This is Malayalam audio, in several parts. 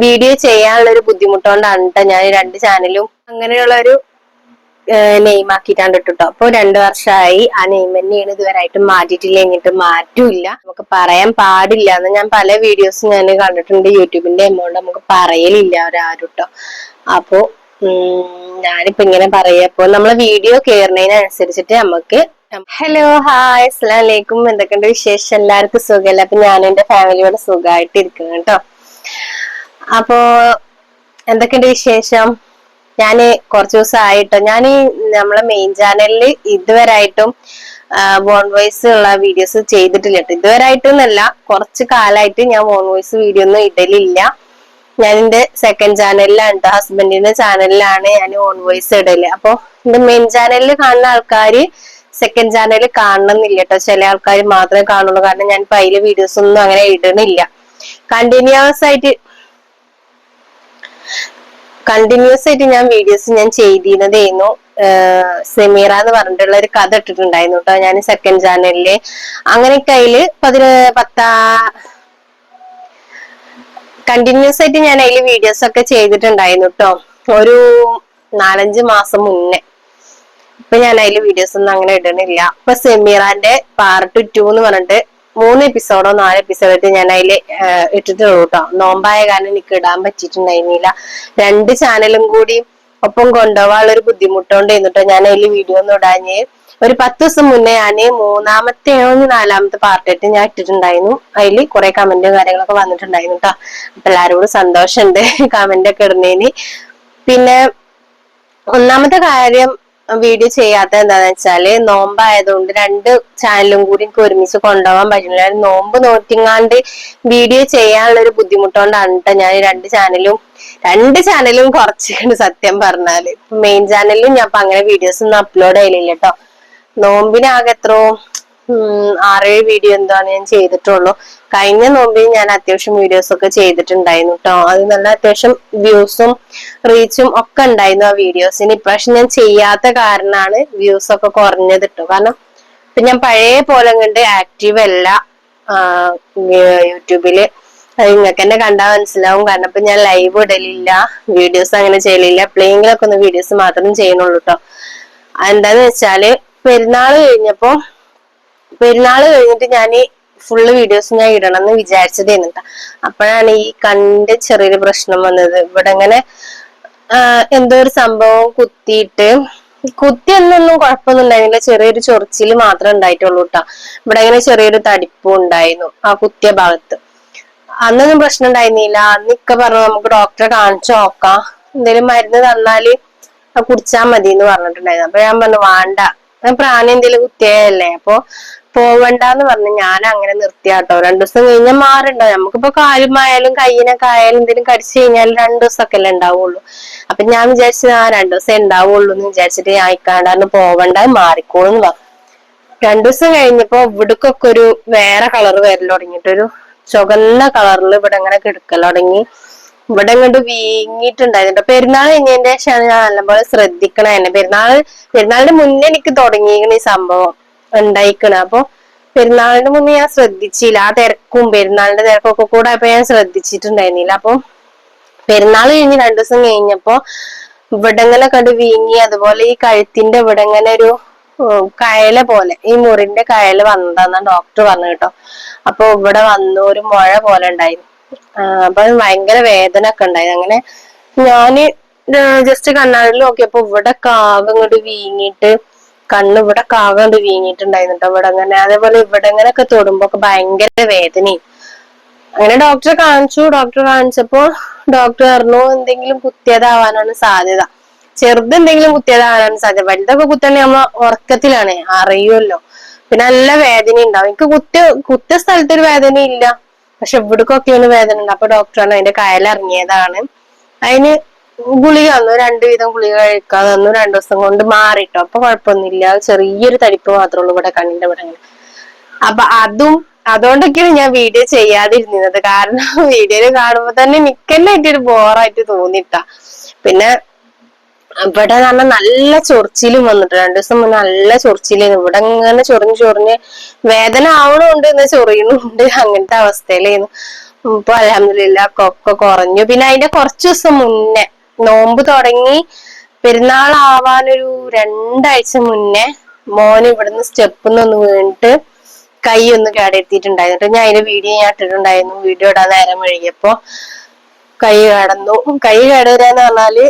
വീഡിയോ ചെയ്യാനുള്ള ഒരു ബുദ്ധിമുട്ടുകൊണ്ടാണ് കേട്ടോ ഞാൻ രണ്ട് ചാനലും അങ്ങനെയുള്ള ഒരു നെയിം ആക്കിയിട്ടാണ് ഇട്ടോ. അപ്പൊ 2 വർഷമായി ആ നെയിം തന്നെയാണ് ഇതുവരെയായിട്ട് മാറ്റിയിട്ടില്ല, എന്നിട്ട് മാറ്റൂല്ല. നമുക്ക് പറയാൻ പാടില്ല എന്ന് ഞാൻ പല വീഡിയോസും ഞാൻ കണ്ടിട്ടുണ്ട്. യൂട്യൂബിന്റെ എമൗണ്ട് നമുക്ക് പറയലില്ല ഒരാരും കേട്ടോ. അപ്പോ ഞാനിപ്പോ ഇങ്ങനെ പറയപ്പോ നമ്മളെ വീഡിയോ കേറുന്നതിനനുസരിച്ചിട്ട് നമുക്ക് ഹലോ ഹായ് അസ്സലാമു അലൈക്കും, എന്തൊക്കെയുണ്ട് വിശേഷം? എല്ലാവർക്കും സുഖമല്ല? അപ്പൊ ഞാനും എന്റെ ഫാമിലിയോടെ സുഖമായിട്ട് ഇരിക്കുന്നു കേട്ടോ. അപ്പോ എന്തൊക്കെയുണ്ട് വിശേഷം? ഞാന് കുറച്ചു ദിവസമായിട്ടോ ഞാന് നമ്മളെ മെയിൻ ചാനലില് ഇതുവരായിട്ടും വോൺ വോയിസ് ഉള്ള വീഡിയോസ് ചെയ്തിട്ടില്ല കേട്ടോ. ഇതുവരായിട്ടൊന്നല്ല, കുറച്ച് കാലമായിട്ട് ഞാൻ വോൺ വോയിസ് വീഡിയോ ഒന്നും ഇടലില്ല. ഞാൻ എന്റെ സെക്കൻഡ് ചാനലിലാണ് കേട്ടോ, ഹസ്ബൻഡിന്റെ ചാനലിലാണ് ഞാൻ വോൺ വോയിസ് ഇടല്. അപ്പൊ എന്റെ മെയിൻ ചാനലിൽ കാണുന്ന ആൾക്കാര് സെക്കൻഡ് ചാനൽ കാണണമെന്നില്ല കേട്ടോ. ചില ആൾക്കാർ മാത്രമേ കാണുള്ളൂ. കാരണം ഞാൻ ഇപ്പൊ അതിലെ വീഡിയോസ് ഒന്നും അങ്ങനെ ഇടണില്ല. കണ്ടിന്യൂസ് ആയിട്ട് ഞാൻ വീഡിയോസ് ഞാൻ ചെയ്തിരുന്നതായിരുന്നു. സെമീറ എന്ന് പറഞ്ഞിട്ടുള്ള ഒരു കഥ ഇട്ടിട്ടുണ്ടായിരുന്നു കേട്ടോ ഞാൻ സെക്കൻഡ് ചാനലില്. അങ്ങനെയൊക്കെ അതില് കണ്ടിന്യൂസ് ആയിട്ട് ഞാൻ അതില് വീഡിയോസ് ഒക്കെ ചെയ്തിട്ടുണ്ടായിരുന്നു കേട്ടോ, ഒരു 4-5 മാസം മുന്നേ. ഇപ്പൊ ഞാൻ അതില് വീഡിയോസ് ഒന്നും അങ്ങനെ ഇടണില്ല. ഇപ്പൊ സെമീറാന്റെ പാർട്ട് 2 എന്ന് പറഞ്ഞിട്ട് 3 എപ്പിസോഡോ 4 എപ്പിസോഡോ ഞാൻ അതില് ഇട്ടിട്ടുള്ളൂ കേട്ടോ. നോമ്പായ കാരണം എനിക്ക് ഇടാൻ പറ്റിയിട്ടുണ്ടായിരുന്നില്ല. 2 ചാനലും കൂടി ഒപ്പം കൊണ്ടുപോകാനുള്ള ഒരു ബുദ്ധിമുട്ടുകൊണ്ട് എന്നിട്ടോ ഞാൻ അതില് വീഡിയോ ഒന്നും ഇടാഞ്ഞ്. ഒരു 10 ദിവസം മുന്നേ ഞാന് 3-ാമത്തെയോ 4-ാമത്തെ പാർട്ടായിട്ട് ഞാൻ ഇട്ടിട്ടുണ്ടായിരുന്നു. അതില് കുറെ കമന്റും കാര്യങ്ങളൊക്കെ വന്നിട്ടുണ്ടായിരുന്നു കേട്ടോ. അപ്പൊ എല്ലാരോടും സന്തോഷമുണ്ട് കമന്റ് ഒക്കെ ഇടുന്നതിന്. പിന്നെ ഒന്നാമത്തെ കാര്യം വീഡിയോ ചെയ്യാത്ത എന്താന്ന് വെച്ചാല് നോമ്പായതുകൊണ്ട് 2 ചാനലും കൂടി എനിക്ക് ഒരുമിച്ച് കൊണ്ടുപോകാൻ പറ്റുന്നില്ല. നോമ്പ് നോറ്റിങ്ങാണ്ട് വീഡിയോ ചെയ്യാനുള്ള ഒരു ബുദ്ധിമുട്ടുകൊണ്ടാണ് കേട്ടോ ഞാൻ 2 ചാനലും കുറച്ചുകൊണ്ട് സത്യം പറഞ്ഞാല്. മെയിൻ ചാനലിലും ഞാൻ അപ്പൊ അങ്ങനെ വീഡിയോസ് ഒന്നും അപ്ലോഡ് ചെയ്യലില്ല കേട്ടോ. നോമ്പിനാകെ എത്രയോ 6-7 വീഡിയോ എന്താണ് ഞാൻ ചെയ്തിട്ടുള്ളൂ. കഴിഞ്ഞ നോമ്പിന് ഞാൻ അത്യാവശ്യം വീഡിയോസ് ഒക്കെ ചെയ്തിട്ടുണ്ടായിരുന്നു കേട്ടോ. അത് നല്ല അത്യാവശ്യം വ്യൂസും റീച്ചും ഒക്കെ ഉണ്ടായിരുന്നു ആ വീഡിയോസിന്. ഇപ്രാവശ്യം ഞാൻ ചെയ്യാത്ത കാരണമാണ് വ്യൂസ് ഒക്കെ കുറഞ്ഞത് കേട്ടോ. കാരണം ഇപ്പൊ ഞാൻ പഴയ പോലെ കണ്ട് ആക്റ്റീവ് അല്ല യൂട്യൂബില്. അത് നിങ്ങൾക്ക് തന്നെ കണ്ടാൽ മനസ്സിലാവും. കാരണം ഇപ്പൊ ഞാൻ ലൈവ് ഇടലില്ല, വീഡിയോസ് അങ്ങനെ ചെയ്യലില്ല. എപ്പോഴെങ്കിലൊക്കെ ഒന്ന് വീഡിയോസ് മാത്രം ചെയ്യുന്നുള്ളൂ കേട്ടോ. എന്താന്ന് വെച്ചാല് പെരുന്നാള് കഴിഞ്ഞിട്ട് ഞാന് ഫുള്ള് വീഡിയോസ് ഞാൻ ഇടണം എന്ന് വിചാരിച്ചതേന്നു കേട്ടോ. അപ്പോഴാണ് ഈ കണ്ണിന്റെ ചെറിയൊരു പ്രശ്നം വന്നത്. ഇവിടെ ഇങ്ങനെ എന്തോ ഒരു സംഭവം കുത്തിയൊന്നും കുഴപ്പമൊന്നും ഉണ്ടായിരുന്നില്ല. ചെറിയൊരു ചൊറിച്ചില് മാത്രമേ ഉണ്ടായിട്ടുള്ളൂ കേട്ടോ. ഇവിടെ ഇങ്ങനെ ചെറിയൊരു തടിപ്പും ഉണ്ടായിരുന്നു ആ കുത്തിയ ഭാഗത്ത്. അന്നൊന്നും പ്രശ്നം ഉണ്ടായിരുന്നില്ല. അന്നൊക്കെ പറഞ്ഞു നമുക്ക് ഡോക്ടറെ കാണിച്ചു നോക്കാം, എന്തെങ്കിലും മരുന്ന് തന്നാല് കുടിച്ചാ മതി എന്ന് പറഞ്ഞിട്ടുണ്ടായിരുന്നു. അപ്പൊ ഞാൻ പറഞ്ഞു വേണ്ട, പ്രാണി എന്തെങ്കിലും കുത്തിയല്ലേ, അപ്പൊ പോവണ്ടെന്ന് പറഞ്ഞു. ഞാൻ അങ്ങനെ നിർത്തിയാട്ടോ. 2 ദിവസം കഴിഞ്ഞാൽ മാറുണ്ടോ. നമുക്കിപ്പോ കാലുമായാലും കയ്യിനൊക്കെ ആയാലും എന്തെങ്കിലും കടിച്ചു കഴിഞ്ഞാൽ 2 ദിവസമൊക്കെ അല്ലേ ഉണ്ടാവുള്ളൂ. അപ്പൊ ഞാൻ വിചാരിച്ചു 2 ദിവസം ഉണ്ടാവുള്ളൂ എന്ന് വിചാരിച്ചിട്ട് ഞാൻ ഇക്കാണ്ടാന്ന് പോവണ്ട, മാറിക്കോളൂന്ന് പറഞ്ഞു. 2 ദിവസം കഴിഞ്ഞപ്പോ ഇവിടക്കൊക്കെ ഒരു വേറെ കളർ വരൽ തുടങ്ങിയിട്ടൊരു ചുവന്ന കളറിൽ ഇവിടെ ഇങ്ങനെ കിടക്കൽ തുടങ്ങി. ഇവിടെ ഇങ്ങോട്ട് വീങ്ങിയിട്ടുണ്ടായിരുന്നു. പെരുന്നാൾ കഴിഞ്ഞതിന്റെ ശേഷമാണ് ഞാൻ നല്ലപോലെ ശ്രദ്ധിക്കണ തന്നെ. പെരുന്നാളിന്റെ മുന്നേ എനിക്ക് തുടങ്ങിയിരിക്കണ ഈ സംഭവം ഉണ്ടായിക്കണ. അപ്പൊ പെരുന്നാളിന്റെ മുന്നേ ഞാൻ ശ്രദ്ധിച്ചില്ല. ആ തിരക്കും പെരുന്നാളിന്റെ തിരക്കൊക്കെ കൂടെ ആയപ്പോ ഞാൻ ശ്രദ്ധിച്ചിട്ടുണ്ടായിരുന്നില്ല. അപ്പൊ പെരുന്നാൾ കഴിഞ്ഞ് 2 ദിവസം കഴിഞ്ഞപ്പോ ഇവിടെ ഇങ്ങനെ കണ്ട് വീങ്ങി. അതുപോലെ ഈ കഴുത്തിന്റെ ഇവിടെ ഇങ്ങനെ ഒരു കയല പോലെ, ഈ മുറിന്റെ കയല് വന്നതാന്നാ ഡോക്ടർ പറഞ്ഞു കേട്ടോ. അപ്പൊ ഇവിടെ വന്നു ഒരു മുഴ പോലെ ഉണ്ടായിരുന്നു. അപ്പൊ ഭയങ്കര വേദന ഒക്കെ ഉണ്ടായി. അങ്ങനെ ഞാന് ജസ്റ്റ് കണ്ണാടിൽ നോക്കിയപ്പോ ഇവിടെ കാകം ഇങ്ങോട്ട് വീങ്ങിയിട്ട്, കണ്ണ് ഇവിടെ കാകം കൊണ്ട് വീങ്ങിയിട്ടുണ്ടായിരുന്നു കേട്ടോ. ഇവിടെ അങ്ങനെ അതേപോലെ ഇവിടെ ഇങ്ങനെയൊക്കെ തൊടുമ്പോ ഭയങ്കര വേദനയും. അങ്ങനെ ഡോക്ടറെ കാണിച്ചപ്പോ ഡോക്ടർ പറഞ്ഞു എന്തെങ്കിലും കുത്തിയതാവാനാണ് സാധ്യത. ചെറുതെന്തെങ്കിലും കുത്തിയതാവാനാണ് സാധ്യത. വലുതൊക്കെ കുത്തണേ നമ്മളെ ഉറക്കത്തിലാണ്, അറിയുമല്ലോ. പിന്നെ നല്ല വേദന ഉണ്ടാവും. എനിക്ക് കുത്തിയ സ്ഥലത്തൊരു വേദന ഇല്ല, പക്ഷെ ഇവിടക്കൊക്കെ ഒന്ന് വേദന ഉണ്ട്. അപ്പൊ ഡോക്ടറാണ് അതിന്റെ കയലിറങ്ങിയതാണ്. അതിന് ഗുളിക തന്നു, 2 വീതം ഗുളിക കഴിക്കാൻ തന്നു. 2 ദിവസം കൊണ്ട് മാറിട്ടോ. അപ്പൊ കുഴപ്പമൊന്നുമില്ല. ചെറിയൊരു തടിപ്പ് മാത്രമേ ഉള്ളൂ ഇവിടെ കണ്ണിന്റെ ഇവിടെ. അപ്പൊ അതുകൊണ്ടൊക്കെയാണ് ഞാൻ വീഡിയോ ചെയ്യാതിരുന്നത്. കാരണം വീഡിയോയിൽ കാണുമ്പോ തന്നെ നിക്കന്നെ ആയിട്ടൊരു ബോറായിട്ട് തോന്നിട്ടാ. പിന്നെ ഇവിടെ പറഞ്ഞാൽ നല്ല ചൊറിച്ചിലും വന്നിട്ട് 2 ദിവസം മുന്നേ നല്ല ചൊറിച്ചിലായിരുന്നു. ഇവിടെ ഇങ്ങനെ ചൊറിഞ്ഞ് വേദന ആവണമുണ്ട് എന്ന് ചൊറിയണുണ്ട്. അങ്ങനത്തെ അവസ്ഥയിലായിരുന്നു. ഇപ്പൊ അൽഹംദുലില്ലാ ഒക്കെ കുറഞ്ഞു. പിന്നെ അതിന്റെ കുറച്ചു ദിവസം മുന്നേ നോമ്പ് തുടങ്ങി പെരുന്നാളാവാനൊരു 2 ആഴ്ച മുന്നേ മോന് ഇവിടുന്ന് സ്റ്റെപ്പിന്ന് വീണിട്ട് കൈ ഒന്ന് കേടെത്തിയിട്ടുണ്ടായിരുന്നു. ഞാൻ അതിന്റെ വീഡിയോ ഞാൻ ഇട്ടിട്ടുണ്ടായിരുന്നു. വീഡിയോ ഇടാൻ നേരം വൈകിയപ്പോ കൈ കടന്നു. കൈ കേടുവരാന്ന് പറഞ്ഞാല്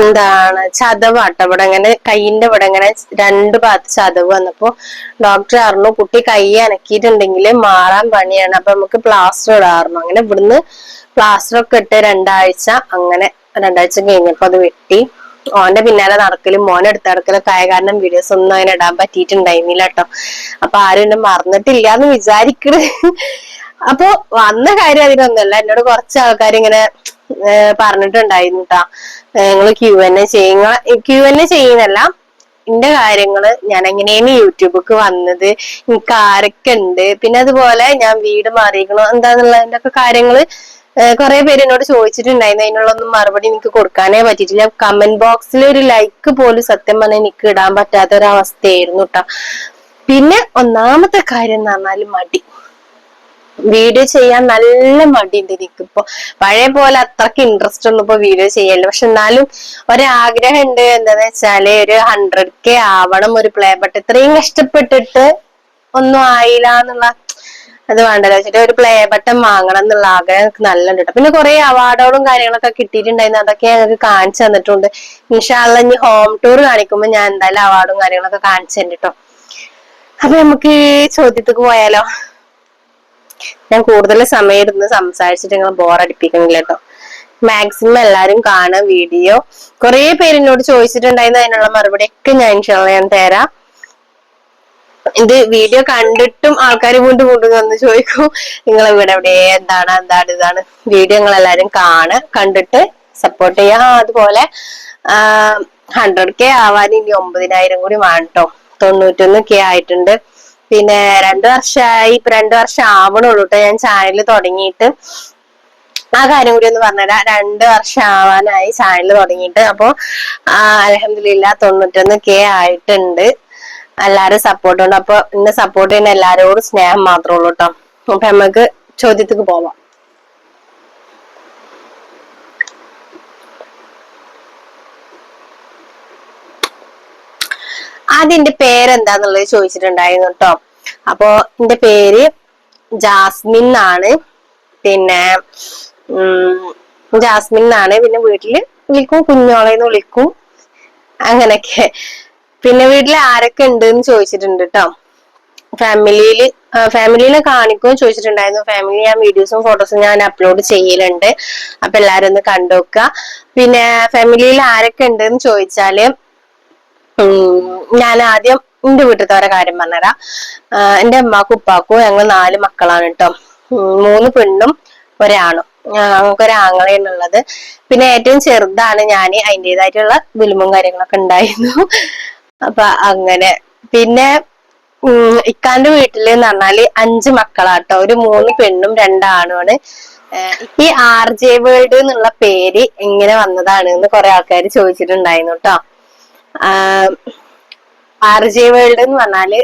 എന്താണ് ചതവാട്ടോ. ഇവിടെ ഇങ്ങനെ കൈയിന്റെ ഇവിടെ ഇങ്ങനെ 2 ഭാഗത്ത് ചതവ് വന്നപ്പോ ഡോക്ടർ പറഞ്ഞു കുട്ടി കൈ അനക്കിയിട്ടുണ്ടെങ്കിൽ മാറാൻ പണിയാണ്, അപ്പൊ നമുക്ക് പ്ലാസ്റ്റർ ഇടാറുണ്ട്. അങ്ങനെ ഇവിടുന്ന് പ്ലാസ്റ്റർ ഒക്കെ ഇട്ട് 2 ആഴ്ച, അങ്ങനെ 2 ആഴ്ച കഴിഞ്ഞപ്പോ അത് വെട്ടി. ഓന്റെ പിന്നാലെ നടക്കലും മോനെ അടുത്ത് നടക്കലൊക്കെ ആയ കാരണം വീഡിയോസ് ഒന്നും അങ്ങനെ ഇടാൻ പറ്റിയിട്ടുണ്ടായിരുന്നില്ല കേട്ടോ. അപ്പൊ ആരും എന്നെ മറന്നിട്ടില്ല എന്ന് വിചാരിക്കണ്. അപ്പൊ വന്ന കാര്യം അതിനൊന്നുമല്ല, എന്നോട് കുറച്ച് ആൾക്കാർ ഇങ്ങനെ പറഞ്ഞിട്ടുണ്ടായിരുന്നു കേട്ടാ, നിങ്ങള് Q&A ചെയ്യുന്നല്ല, എന്റെ കാര്യങ്ങള് ഞാൻ എങ്ങനെയാണ് യൂട്യൂബിലേക്ക് വന്നത്, എനിക്ക് ആരൊക്കെ ഉണ്ട്, പിന്നെ അതുപോലെ ഞാൻ വീട് മാറിയിരിക്കണോ എന്താന്നുള്ളതിന്റെ ഒക്കെ കാര്യങ്ങള് കുറെ പേര് എന്നോട് ചോദിച്ചിട്ടുണ്ടായിരുന്നു. അതിനുള്ളൊന്നും മറുപടി എനിക്ക് കൊടുക്കാനേ പറ്റിയിട്ടില്ല. കമന്റ് ബോക്സിൽ ഒരു ലൈക്ക് പോലും സത്യം പറഞ്ഞാൽ എനിക്ക് ഇടാൻ പറ്റാത്ത ഒരു അവസ്ഥയായിരുന്നു കേട്ടോ. പിന്നെ ഒന്നാമത്തെ കാര്യം എന്ന് പറഞ്ഞാല് മടി. വീഡിയോ ചെയ്യാൻ നല്ല മടിയുണ്ട് എനിക്കിപ്പോ. പഴയ പോലെ അത്രക്ക് ഇൻട്രസ്റ്റ് ഒന്നും ഇപ്പൊ വീഡിയോ ചെയ്യല്ല. പക്ഷെ എന്നാലും ഒരാഗ്രഹം ഉണ്ട്. എന്താന്ന് വെച്ചാല് ഒരു 100K ആവണം, ഒരു പ്ലേ ബട്ടൺ. ഇത്രയും കഷ്ടപ്പെട്ടിട്ട് ഒന്നും ആയില്ല എന്നുള്ള അത് വേണ്ടല്ലോ വെച്ചിട്ട് ഒരു പ്ലേ ബട്ടൺ വാങ്ങണം എന്നുള്ള ആഗ്രഹം എനിക്ക് നല്ല ഉണ്ട്. പിന്നെ കുറെ അവാർഡുകളും കാര്യങ്ങളൊക്കെ കിട്ടിയിട്ടുണ്ടായിരുന്നു. അതൊക്കെ ഞങ്ങൾക്ക് കാണിച്ചു തന്നിട്ടുണ്ട്. ഇൻഷാ അള്ളാ ഇനി ഹോം ടൂർ കാണിക്കുമ്പോ ഞാൻ എന്തായാലും അവാർഡും കാര്യങ്ങളൊക്കെ കാണിച്ചു തന്നിട്ടോ. അപ്പൊ നമുക്ക് ചോദ്യത്തിക്ക് പോയാലോ? ഞാൻ കൂടുതൽ സമയം ഇരുന്ന് സംസാരിച്ചിട്ട് നിങ്ങൾ ബോറടിപ്പിക്കണില്ല കേട്ടോ. മാക്സിമം എല്ലാരും കാണുക വീഡിയോ. കുറെ പേര് എന്നോട് ചോദിച്ചിട്ടുണ്ടായിരുന്നു, അതിനുള്ള മറുപടി ഒക്കെ ഞാൻ തരാം. ഇത് വീഡിയോ കണ്ടിട്ടും ആൾക്കാർ വീണ്ടും വന്ന് ചോദിക്കും നിങ്ങൾ ഇവിടെ എവിടെ, എന്താണ് ഇതാണ്. വീഡിയോ നിങ്ങൾ എല്ലാരും കണ്ടിട്ട് സപ്പോർട്ട് ചെയ്യാം. അതുപോലെ 100K ആവാൻ ഇനി 9,000 കൂടി വേണം കേട്ടോ. 91K ആയിട്ടുണ്ട്. പിന്നെ 2 വർഷമായി. ഇപ്പൊ 2 വർഷം ആവണുള്ളൂ കേട്ടോ ഞാൻ ചാനൽ തുടങ്ങിയിട്ട്. ആ കാര്യം കൂടി ഒന്ന് പറഞ്ഞുതരാം. 2 വർഷം ആവാനായി ചാനൽ തുടങ്ങിയിട്ട്. അപ്പൊ അൽഹംദുലില്ലാ 91K ആയിട്ടുണ്ട്. എല്ലാരും സപ്പോർട്ട് ഉണ്ട്. അപ്പൊ എന്നെ സപ്പോർട്ട് ചെയ്യുന്ന എല്ലാരോടും സ്നേഹം മാത്രമേ ഉള്ളൂ കേട്ടോ. അപ്പൊ നമുക്ക് ചോദ്യത്തിക്ക് പോവാം. ആദ്യം എന്റെ പേരെന്താന്നുള്ളത് ചോദിച്ചിട്ടുണ്ടായിരുന്നു കേട്ടോ. അപ്പൊ എന്റെ പേര് ജാസ്മിൻ എന്നാണ്. പിന്നെ ജാസ്മിൻ എന്നാണ്. പിന്നെ വീട്ടില് വിളിക്കും കുഞ്ഞോളെന്ന് വിളിക്കും, അങ്ങനൊക്കെ. പിന്നെ വീട്ടിൽ ആരൊക്കെ ഉണ്ട് എന്ന് ചോദിച്ചിട്ടുണ്ട് കേട്ടോ. ഫാമിലിനെ കാണിക്കും ചോദിച്ചിട്ടുണ്ടായിരുന്നു. ഫാമിലി ഞാൻ വീഡിയോസും ഫോട്ടോസും ഞാൻ അപ്ലോഡ് ചെയ്യലുണ്ട്. അപ്പൊ എല്ലാരും ഒന്ന് കണ്ടുനോക്കുക. പിന്നെ ഫാമിലിയിൽ ആരൊക്കെ ഉണ്ട് എന്ന് ചോദിച്ചാല് ഞാൻ ആദ്യം എന്റെ വീട്ടിലത്തെ കാര്യം പറഞ്ഞുതരാം. എന്റെ അമ്മാക്കും ഉപ്പാക്കും ഞങ്ങൾ 4 മക്കളാണ് കേട്ടോ. 3 പെണ്ണും ഒരാണും. നമുക്കൊരാങ്ങളെയാണുള്ളത്. പിന്നെ ഏറ്റവും ചെറുതാണ് ഞാന്. അതിൻ്റെതായിട്ടുള്ള ദുൽമും കാര്യങ്ങളൊക്കെ ഉണ്ടായിരുന്നു. അപ്പൊ അങ്ങനെ. പിന്നെ ഇക്കാന്റെ വീട്ടില് എന്ന് പറഞ്ഞാല് 5 മക്കളാട്ടോ. ഒരു 3 പെണ്ണും 2 ആണുമാണ്. ഈ RJ വേൾഡ് എന്നുള്ള പേര് എങ്ങനെ വന്നതാണ് എന്ന് കുറെ ആൾക്കാർ ചോദിച്ചിട്ടുണ്ടായിരുന്നു കേട്ടോ. RJ വേൾഡ് എന്ന് പറഞ്ഞാല്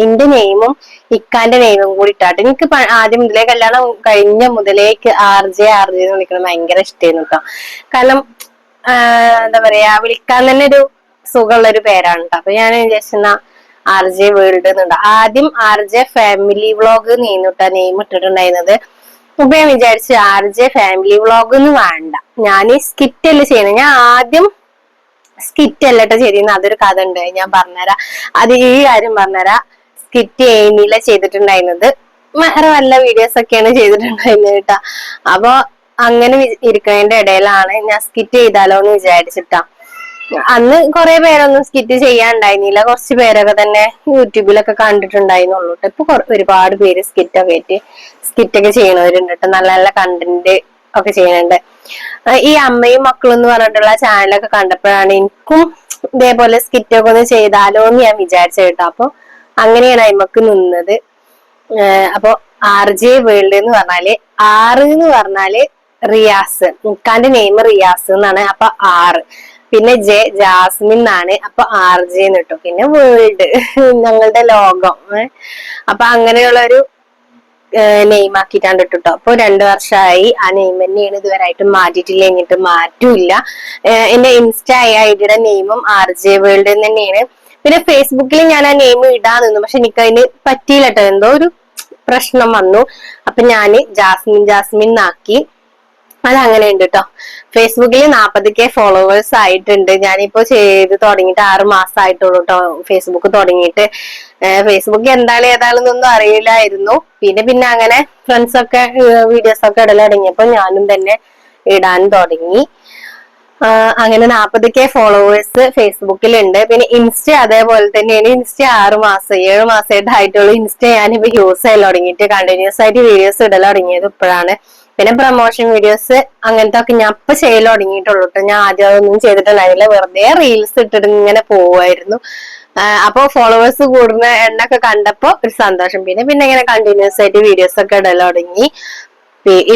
എന്റെ നെയിമും ഇക്കാന്റെ നെയിമും കൂടി ഇട്ടാട്ട്. എനിക്ക് ആദ്യം മുതലേ കല്യാണം കഴിഞ്ഞ മുതലേക്ക് RJ എന്ന് വിളിക്കണം ഭയങ്കര ഇഷ്ടമായിരുന്നു കേട്ടോ. കാരണം എന്താ പറയാ, വിളിക്കാൻ തന്നെ ഒരു സുഖമുള്ള ഒരു പേരാണ് കേട്ടോ. അപ്പൊ ഞാൻ വിചാരിച്ചെന്നാ RJ വേൾഡ് എന്നുണ്ട്. ആദ്യം RJ ഫാമിലി വ്ളോഗ് നീന്നിട്ടാ നെയിം ഇട്ടിട്ടുണ്ടായിരുന്നത്. അപ്പൊ ഞാൻ വിചാരിച്ചു RJ ഫാമിലി വ്ളോഗ് ഒന്നും വേണ്ട, ഞാൻ സ്കിറ്റ് അല്ലേ ചെയ്യുന്നത്. ഞാൻ ആദ്യം സ്കിറ്റ് അല്ലട്ടോ ചെയ്തിരുന്നത്. അതൊരു കഥ ഉണ്ട്, ഞാൻ പറഞ്ഞുതരാം. അത് ഈ കാര്യം പറഞ്ഞുതരാം. സ്കിറ്റ് ചെയ്യുന്നില്ല ചെയ്തിട്ടുണ്ടായിരുന്നത്, വേറെ വല്ല വീഡിയോസ് ഒക്കെയാണ് ചെയ്തിട്ടുണ്ടായിരുന്നത് കേട്ടാ. അപ്പൊ അങ്ങനെ ഇരിക്കുന്നതിന്റെ ഇടയിലാണ് ഞാൻ സ്കിറ്റ് ചെയ്താലോ എന്ന് വിചാരിച്ചിട്ടാ. അന്ന് കുറെ പേരൊന്നും സ്കിറ്റ് ചെയ്യാണ്ടായിരുന്നില്ല. കുറച്ച് പേരൊക്കെ തന്നെ യൂട്യൂബിലൊക്കെ കണ്ടിട്ടുണ്ടായിരുന്നുള്ളൂ. ഇപ്പൊ ഒരുപാട് പേര് സ്കിറ്റൊക്കെ ചെയ്യണവരുണ്ട് കേട്ടോ. നല്ല നല്ല കണ്ടന്റ് ഒക്കെ ചെയ്യുന്നുണ്ട്. ഈ അമ്മയും മക്കളും എന്ന് പറഞ്ഞിട്ടുള്ള ചാനലൊക്കെ കണ്ടപ്പോഴാണ് എനിക്കും ഇതേപോലെ സ്കിറ്റൊക്കെ ഒന്ന് ചെയ്താലോ എന്ന് ഞാൻ വിചാരിച്ചു കേട്ടോ. അപ്പൊ അങ്ങനെയാണ് അമ്മക്ക് നിന്നത്. അപ്പൊ RJ വേൾഡ് എന്ന് പറഞ്ഞാല് എന്ന് പറഞ്ഞാല് റിയാസ്, ഇക്കാന്റെ നെയിം റിയാസ് എന്നാണ്. അപ്പൊ പിന്നെ ജാസ്മിൻ എന്നാണ്. അപ്പൊ RJ എന്ന് കിട്ടും. പിന്നെ വേൾഡ് ഞങ്ങളുടെ ലോകം. അപ്പൊ അങ്ങനെയുള്ള ഒരു നെയിം ആക്കിയിട്ടാണ് ഇട്ടോ. അപ്പൊ 2 വർഷമായി ആ നെയിം തന്നെയാണ്, ഇതുവരെയായിട്ട് മാറ്റിയിട്ടില്ല, എന്നിട്ട് മാറ്റൂല്ല. എന്റെ ഇൻസ്റ്റ ഐഡിയുടെ നെയിമും RJ വേൾഡ് തന്നെയാണ്. പിന്നെ ഫേസ്ബുക്കിൽ ഞാൻ ആ നെയിം ഇടാൻ നിന്നു, പക്ഷെ എനിക്ക് അതിന് പറ്റിയില്ല കേട്ടോ, എന്തോ ഒരു പ്രശ്നം വന്നു. അപ്പൊ ഞാന് ജാസ്മിൻ ആക്കി. അതങ്ങനെ ഉണ്ട് കേട്ടോ. ഫേസ്ബുക്കിൽ 40K ഫോളോവേഴ്സ് ആയിട്ടുണ്ട്. ഞാനിപ്പോ ചെയ്ത് തുടങ്ങിയിട്ട് 6 മാസമായിട്ടുള്ളൂ കേട്ടോ ഫേസ്ബുക്ക് തുടങ്ങിയിട്ട്. ഫേസ്ബുക്ക് എന്താണ് ഏതാണെന്നൊന്നും അറിയില്ലായിരുന്നു. പിന്നെ അങ്ങനെ ഫ്രണ്ട്സൊക്കെ വീഡിയോസ് ഒക്കെ ഇടൽ തുടങ്ങിയപ്പോ ഞാനും തന്നെ ഇടാൻ തുടങ്ങി. അങ്ങനെ 40K ഫോളോവേഴ്സ് ഫേസ്ബുക്കിലുണ്ട്. പിന്നെ ഇൻസ്റ്റ അതേപോലെ തന്നെയാണ്. ഇൻസ്റ്റ 7 മാസമായിട്ട് ആയിട്ടുള്ളൂ ഇൻസ്റ്റ ഞാനിപ്പോ യൂസ് ചെയ്യാൻ തുടങ്ങിയിട്ട്. കണ്ടിന്യൂസ് ആയിട്ട് വീഡിയോസ് ഇടൽ തുടങ്ങിയത് ഇപ്പോഴാണ്. പിന്നെ പ്രൊമോഷൻ വീഡിയോസ് അങ്ങനത്തെ ഒക്കെ ഞാൻ ഇപ്പൊ ചെയ്യൽ തുടങ്ങിയിട്ടുള്ളൂ കേട്ടോ. ഞാൻ ആദ്യം അതൊന്നും ചെയ്തിട്ടുണ്ടായില്ല, വെറുതെ റീൽസ് ഇട്ടിട്ട് ഇങ്ങനെ പോവായിരുന്നു. അപ്പൊ ഫോളോവേഴ്സ് കൂടുന്ന എണ്ണൊക്കെ കണ്ടപ്പോ ഒരു സന്തോഷം. പിന്നെ ഇങ്ങനെ കണ്ടിന്യൂസ് ആയിട്ട് വീഡിയോസ് ഒക്കെ ഇടൽ തുടങ്ങി.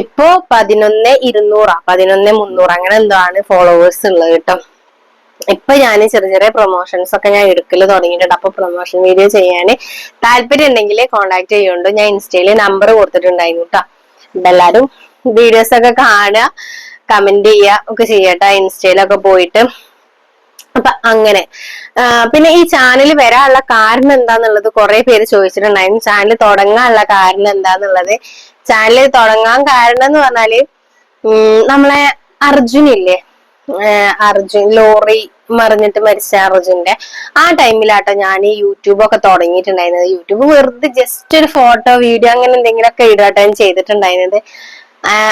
ഇപ്പോ 11,200 11,300 അങ്ങനെ എന്തോ ആണ് ഫോളോവേഴ്സ് ഉള്ളത് കേട്ടോ. ഇപ്പൊ ഞാൻ ചെറിയ പ്രൊമോഷൻസ് ഒക്കെ ഞാൻ എടുക്കല് തുടങ്ങിയിട്ടുണ്ട്. അപ്പൊ പ്രൊമോഷൻ വീഡിയോ ചെയ്യാന് താല്പര്യം ഉണ്ടെങ്കിൽ കോൺടാക്ട് ചെയ്യുന്നുണ്ട്. ഞാൻ ഇൻസ്റ്റയില് നമ്പർ കൊടുത്തിട്ടുണ്ടായിരുന്നു കേട്ടോ. എല്ലാരും വീഡിയോസ് ഒക്കെ കാണുക, കമന്റ് ചെയ്യുക ഒക്കെ ചെയ്യട്ടെ ഇൻസ്റ്റയിലൊക്കെ പോയിട്ട്. അപ്പൊ അങ്ങനെ പിന്നെ ഈ ചാനൽ വരാനുള്ള കാരണം എന്താന്നുള്ളത് കുറെ പേര് ചോദിച്ചിട്ടുണ്ടായിരുന്നു. ചാനൽ തുടങ്ങാനുള്ള കാരണം എന്താന്നുള്ളത്. ചാനൽ തുടങ്ങാൻ കാരണം എന്ന് പറഞ്ഞാല് നമ്മളെ അർജുൻ ഇല്ലേ, അർജുൻ ലോറി മറിഞ്ഞിട്ട് മരിച്ച അർജുന്റെ ആ ടൈമിലാട്ടോ ഞാൻ ഈ യൂട്യൂബ് ഒക്കെ തുടങ്ങിയിട്ടുണ്ടായിരുന്നത്. യൂട്യൂബ് വെറുതെ ജസ്റ്റ് ഒരു ഫോട്ടോ വീഡിയോ അങ്ങനെ എന്തെങ്കിലുമൊക്കെ ഇടാട്ടോ ഞാൻ ചെയ്തിട്ടുണ്ടായിരുന്നത്.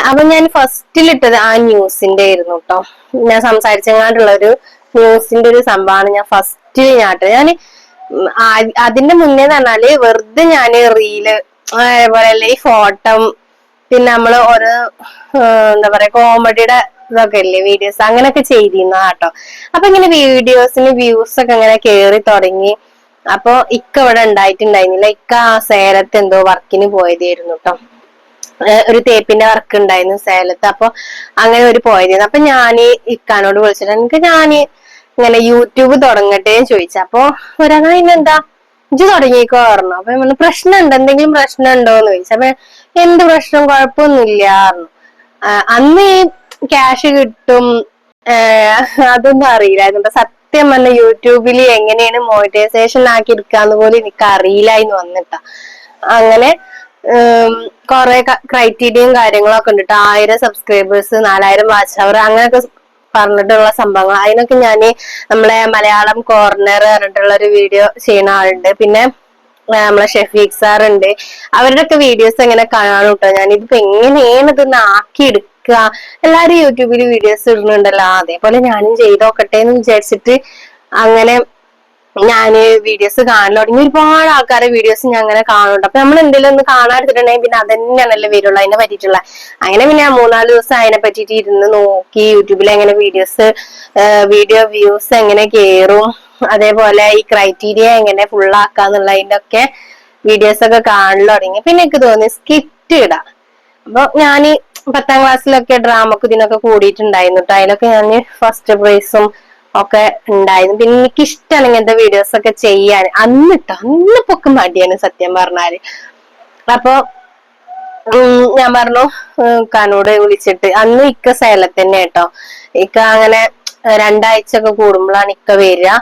അപ്പൊ ഞാൻ ഫസ്റ്റിലിട്ടത് ആ ന്യൂസിന്റെ ആയിരുന്നു കേട്ടോ. ഞാൻ സംസാരിച്ചെങ്ങാണ്ടുള്ള ഒരു ന്യൂസിന്റെ ഒരു സംഭവമാണ് ഞാൻ ഫസ്റ്റ് ഞാൻ അതിന്റെ മുന്നേ എന്ന് പറഞ്ഞാല് വെറുതെ ഞാന് റീല് അതേപോലെ ഈ ഫോട്ടോ, പിന്നെ നമ്മള് ഓരോ എന്താ പറയാ കോമഡിയുടെ ഇതൊക്കെ ഇല്ലേ വീഡിയോസ് അങ്ങനെയൊക്കെ ചെയ്തിരുന്നതാട്ടോ. അപ്പൊ ഇങ്ങനെ വീഡിയോസിന് വ്യൂസ് ഒക്കെ ഇങ്ങനെ കേറി തുടങ്ങി. അപ്പൊ ഇക്ക ഇവിടെ ഉണ്ടായിട്ടുണ്ടായിരുന്നില്ല. ഇക്ക സേലത്ത് എന്തോ വർക്കിന് പോയതായിരുന്നു കേട്ടോ. ഒരു തേപ്പിന്റെ വർക്ക് ഉണ്ടായിരുന്നു സേലത്ത്. അപ്പൊ അങ്ങനെ ഒരു പോയതായിരുന്നു. അപ്പൊ ഞാന് ഇക്കാനോട് വിളിച്ചിട്ട് എനിക്ക് ഞാന് ഇങ്ങനെ യൂട്യൂബ് തുടങ്ങട്ടെ ചോദിച്ചു. അപ്പൊ ഒരാൾ ഇന്നെന്താ ഇജ്ജ് തുടങ്ങിക്കോ പറഞ്ഞു. അപ്പൊ നമ്മൾ പ്രശ്നമുണ്ടോ, എന്തെങ്കിലും പ്രശ്നം ഉണ്ടോന്ന് ചോദിച്ചു. അപ്പൊ എന്ത് പ്രശ്നം, കുഴപ്പമൊന്നുമില്ല പറഞ്ഞു. അന്ന് ഈ ക്യാഷ് കിട്ടും അതൊന്നും അറിയില്ലായിരുന്നു. സത്യം പറഞ്ഞ യൂട്യൂബിൽ എങ്ങനെയാണ് മോണിറ്റൈസേഷൻ ആക്കി എടുക്കാന്ന് പോലും എനിക്ക് അറിയില്ലായിരുന്നു വന്നിട്ടാ. അങ്ങനെ കുറെ ക്രൈറ്റീരിയയും കാര്യങ്ങളൊക്കെ ഉണ്ട് കേട്ടോ. 1000 സബ്സ്ക്രൈബേഴ്സ്, 4000 വാച്ച് അവർ അങ്ങനെയൊക്കെ പറഞ്ഞിട്ടുള്ള സംഭവങ്ങൾ. അതിനൊക്കെ ഞാന് നമ്മളെ മലയാളം കോർണർ പറഞ്ഞിട്ടുള്ള ഒരു വീഡിയോ ചെയ്യുന്ന ആളുണ്ട്. പിന്നെ നമ്മളെ ഷെഫീഖ് സാർ ഉണ്ട്. അവരുടെ ഒക്കെ വീഡിയോസ് എങ്ങനെ കാണും കേട്ടോ. ഞാനിതിപ്പോ എങ്ങനെയാണ് ഇതൊന്ന് ആക്കി എടുക്കുക. എല്ലാരും യൂട്യൂബിൽ വീഡിയോസ് ഇടുന്നുണ്ടല്ലോ, അതേപോലെ ഞാനും ചെയ്ത് നോക്കട്ടെ എന്ന് വിചാരിച്ചിട്ട് അങ്ങനെ ഞാന് വീഡിയോസ് കാണാൻ തുടങ്ങി. ഒരുപാട് ആൾക്കാരെ വീഡിയോസ് ഞാൻ അങ്ങനെ കാണുന്നുണ്ട്. അപ്പൊ നമ്മൾ എന്തെങ്കിലും ഒന്ന് കാണാതിട്ടുണ്ടെങ്കിൽ പിന്നെ അതന്നെയാണല്ലോ വരുള്ളൂ അതിനെ പറ്റിയിട്ടുള്ള. അങ്ങനെ പിന്നെ ഞാൻ 3-4 ദിവസം അതിനെ പറ്റിയിട്ട് ഇരുന്ന് നോക്കി. യൂട്യൂബിൽ എങ്ങനെ വീഡിയോ വ്യൂസ് എങ്ങനെ കേറും, അതേപോലെ ഈ ക്രൈറ്റീരിയ എങ്ങനെ ഫുള്ളാക്കാന്നുള്ളതിന്റെ ഒക്കെ വീഡിയോസ് ഒക്കെ കാണാൻ തുടങ്ങി. പിന്നെ എനിക്ക് തോന്നി സ്കിറ്റ് ഇടാം. അപ്പൊ ഞാന് 10ാം ക്ലാസ്സിലൊക്കെ ഡ്രാമക്ക് ഇതിനൊക്കെ കൂടിയിട്ടുണ്ടായിരുന്നു കേട്ടോ. അതിലൊക്കെ ഞാൻ ഫസ്റ്റ് പ്രൈസും ഒക്കെ ഉണ്ടായിരുന്നു. പിന്നെ എനിക്ക് ഇഷ്ടമാണ് ഇങ്ങനത്തെ വീഡിയോസ് ഒക്കെ ചെയ്യാൻ. അന്നിപ്പൊക്കെ മടിയാണ് സത്യം പറഞ്ഞാല്. അപ്പൊ ഞാൻ പറഞ്ഞു ഇക്കാനോട് വിളിച്ചിട്ട്, അന്ന് ഇക്ക സേലത്ത് തന്നെ കേട്ടോ. ഇക്ക അങ്ങനെ 2 ആഴ്ച ഒക്കെ കൂടുമ്പോഴാണ് ഇക്ക വരിക.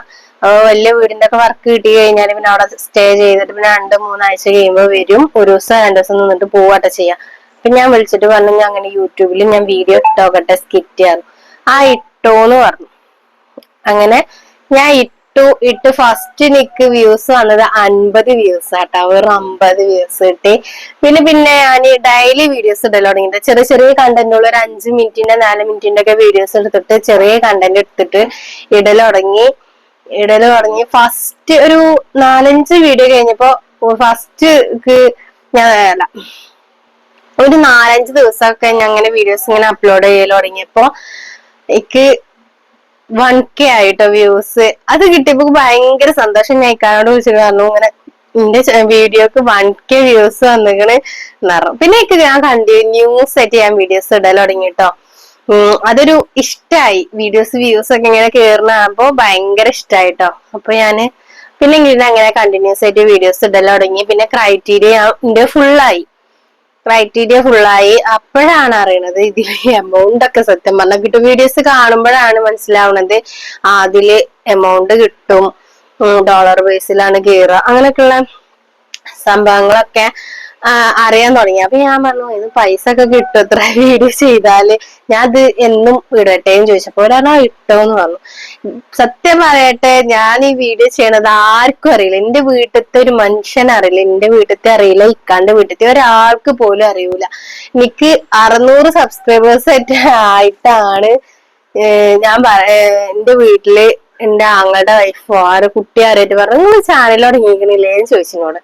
വലിയ വീടിന്റെ ഒക്കെ വർക്ക് കിട്ടി കഴിഞ്ഞാൽ പിന്നെ അവിടെ സ്റ്റേ ചെയ്തിട്ട് പിന്നെ 2-3 ആഴ്ച കഴിയുമ്പോൾ വരും. ഒരു ദിവസം 2 ദിവസം നിന്നിട്ട് പോവാട്ടെ ചെയ്യാം. അപ്പൊ ഞാൻ വിളിച്ചിട്ട് പറഞ്ഞു ഞാൻ അങ്ങനെ യൂട്യൂബിൽ ഞാൻ വീഡിയോ ഇട്ടോക്കട്ടെ സ്കിറ്റ് ആണ്. ഇട്ടോന്ന് പറഞ്ഞു. അങ്ങനെ ഞാൻ ഇട്ട് ഫസ്റ്റ് എനിക്ക് വ്യൂസ് വന്നത് 50 വ്യൂസ് ആട്ടോ. വെറും 50 വ്യൂസ് കിട്ടി. പിന്നെ ഞാൻ ഡെയിലി വീഡിയോസ് ഇടൽ തുടങ്ങിയിട്ട് ചെറിയ കണ്ടന്റുകൾ, ഒരു 5 മിനിറ്റിന്റെ 4 മിനിറ്റിന്റെ ഒക്കെ വീഡിയോസ് എടുത്തിട്ട് ചെറിയ കണ്ടന്റ് എടുത്തിട്ട് ഇടൽ തുടങ്ങി. ഫസ്റ്റ് ഒരു 4-5 വീഡിയോ കഴിഞ്ഞപ്പോ ഫസ്റ്റ് ഞാൻ ഒരു 4-5 ദിവസമൊക്കെ ഞാൻ അങ്ങനെ വീഡിയോസ് ഇങ്ങനെ അപ്ലോഡ് ചെയ്യൽ തുടങ്ങിയപ്പോ എനിക്ക് 1K ആയിട്ടോ വ്യൂസ്. അത് കിട്ടിയപ്പോ ഭയങ്കര സന്തോഷം. ഞാൻ ഇക്കാനോട് വിളിച്ചിട്ട് പറഞ്ഞു ഇങ്ങനെ എന്റെ വീഡിയോക്ക് 1K വ്യൂസ് വന്നിക്കണ് എന്നറിഞ്ഞു. പിന്നെ ഞാൻ കണ്ടിന്യൂസ് ആയിട്ട് ഞാൻ വീഡിയോസ് ഇടൽ തുടങ്ങിട്ടോ. അതൊരു ഇഷ്ടായി. വ്യൂസ് ഒക്കെ ഇങ്ങനെ കേറുന്നപ്പോ ഭയങ്കര ഇഷ്ടായിട്ടോ. അപ്പൊ ഞാന് പിന്നെ ഇങ്ങനെ അങ്ങനെ കണ്ടിന്യൂസ് ആയിട്ട് വീഡിയോസ് ഇടൽ തുടങ്ങി. പിന്നെ ക്രൈറ്റീരിയ എന്റെ ഫുള്ളായി. ക്രൈറ്റീരിയ ഫുള്ളായി. അപ്പോഴാണ് അറിയണത് ഇതില് എമൗണ്ട് ഒക്കെ സത്യം പറഞ്ഞാൽ കിട്ടും. വീഡിയോസ് കാണുമ്പോഴാണ് മനസ്സിലാവുന്നത് അതില് എമൗണ്ട് കിട്ടും, ഡോളർ ബേസിലാണ് കയറുക, അങ്ങനെയൊക്കെയുള്ള സംഭവങ്ങളൊക്കെ അറിയാൻ തുടങ്ങി. അപ്പൊ ഞാൻ പറഞ്ഞു ഇത് പൈസ ഒക്കെ കിട്ടും എത്ര വീഡിയോ ചെയ്താല്, ഞാൻ അത് എന്നും ഇടട്ടേന്ന് ചോദിച്ചപ്പോ ഒരാളോ ഇട്ടോന്ന് പറഞ്ഞു. സത്യം പറയട്ടെ, ഞാൻ ഈ വീഡിയോ ചെയ്യണത് ആർക്കും അറിയില്ല. എന്റെ വീട്ടിലത്തെ ഒരു മനുഷ്യനെ അറിയില്ല, എന്റെ വീട്ടിലത്തെ അറിയില്ല, ഇക്കാന്റെ വീട്ടിലത്തെ ഒരാൾക്ക് പോലും അറിയൂല. എനിക്ക് 600 സബ്സ്ക്രൈബേഴ്സ് ആയിട്ടാണ് ഞാൻ എന്റെ വീട്ടില് എന്റെ ആങ്ങളുടെ വൈഫോ കുട്ടി ആരായിട്ട് പറഞ്ഞു നിങ്ങൾ ചാനൽ തുടങ്ങിയിരിക്കണില്ലേന്ന് ചോദിച്ചോട്.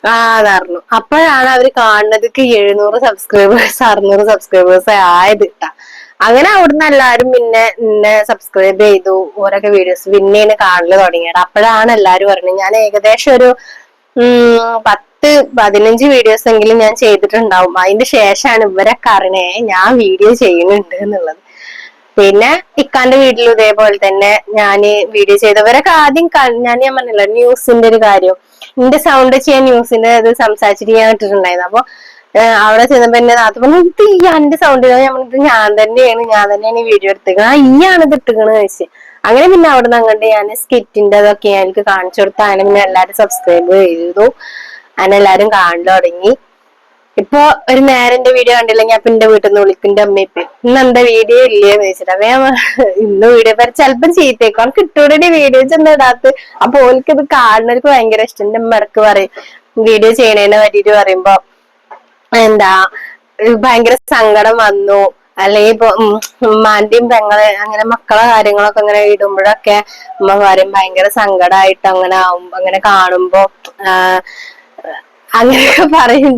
അതറിഞ്ഞു. അപ്പോഴാണ് അവര് കാണുന്നത് 700 സബ്സ്ക്രൈബേഴ്സ് 600 സബ്സ്ക്രൈബേഴ്സ് ആയത് കിട്ടാ. അങ്ങനെ അവിടുന്ന് എല്ലാരും പിന്നെ സബ്സ്ക്രൈബ് ചെയ്തു. ഓരൊക്കെ വീഡിയോസ് പിന്നെയാണ് കാണല് തുടങ്ങിയത്. അപ്പോഴാണ് എല്ലാരും പറഞ്ഞത്. ഞാൻ ഏകദേശം ഒരു 10-15 വീഡിയോസ് എങ്കിലും ഞാൻ ചെയ്തിട്ടുണ്ടാവും. അതിന്റെ ശേഷമാണ് ഇവരൊക്കെ അറിഞ്ഞേ ഞാൻ വീഡിയോ ചെയ്യുന്നുണ്ട് എന്നുള്ളത്. പിന്നെ ഇക്കാന്റെ വീട്ടിലും ഇതേപോലെ തന്നെ ഞാന് വീഡിയോ ചെയ്തവരൊക്കെ ആദ്യം ഞാൻ പറഞ്ഞില്ല ന്യൂസിന്റെ ഒരു കാര്യം, എന്റെ സൗണ്ട് ചെയ്യാൻ ന്യൂസിന്റെ ഇത് സംസാരിച്ചിട്ട് ഞാൻ ഇട്ടിട്ടുണ്ടായിരുന്നു. അപ്പൊ അവിടെ ചെന്നപ്പോ എന്നെ നാത്തു പറഞ്ഞു ഇത് ഈ എന്റെ സൗണ്ട് ഞാൻ തന്നെയാണ് ഈ വീഡിയോ എടുത്തിരിക്കുന്നത്, ഈയാണ് ഇത് ഇട്ടിക്കണെന്ന് ചോദിച്ചു. അങ്ങനെ പിന്നെ അവിടെ നിന്ന് അങ്ങോട്ട് ഞാൻ സ്കിറ്റിന്റെ അതൊക്കെ എനിക്ക് കാണിച്ചു കൊടുത്ത. അങ്ങനെ പിന്നെ എല്ലാരും സബ്സ്ക്രൈബ് ചെയ്തു, അങ്ങനെ എല്ലാരും കാണാൻ തുടങ്ങി. ഇപ്പൊ ഒരു നേരന്റെ വീഡിയോ കണ്ടില്ലെങ്കിൽ അപ്പൊ എന്റെ വീട്ടിൽ നിന്ന് വിളിക്കും എന്റെ അമ്മയിപ്പ് ഇന്ന് എന്താ വീഡിയോ ഇല്ലേന്ന് ചോദിച്ചിട്ട്. അപ്പൊ ഞാൻ ഇന്ന് വീഡിയോ ചിലപ്പം ചീത്തേക്കും അവർക്ക് ഇട്ടൂടെ വീഡിയോസ് ഒന്നും ഇടാത്ത. അപ്പൊ ഓൾക്ക് ഇത് കാണുന്നവർക്ക് ഭയങ്കര ഇഷ്ടം. എന്റെ അമ്മ ഇടക്ക് പറയും വീഡിയോ ചെയ്യണേനെ പറ്റിട്ട് പറയുമ്പോ എന്താ ഭയങ്കര സങ്കടം വന്നു, അല്ലെങ്കിൽ ഇപ്പൊ ഉമ്മാന്റെയും പെങ്ങളെ അങ്ങനെ മക്കളെ കാര്യങ്ങളൊക്കെ അങ്ങനെ ഇടുമ്പോഴൊക്കെ ഉമ്മ പറയും ഭയങ്കര സങ്കടമായിട്ട് അങ്ങനെ അങ്ങനെ കാണുമ്പോ അങ്ങനെയൊക്കെ പറയും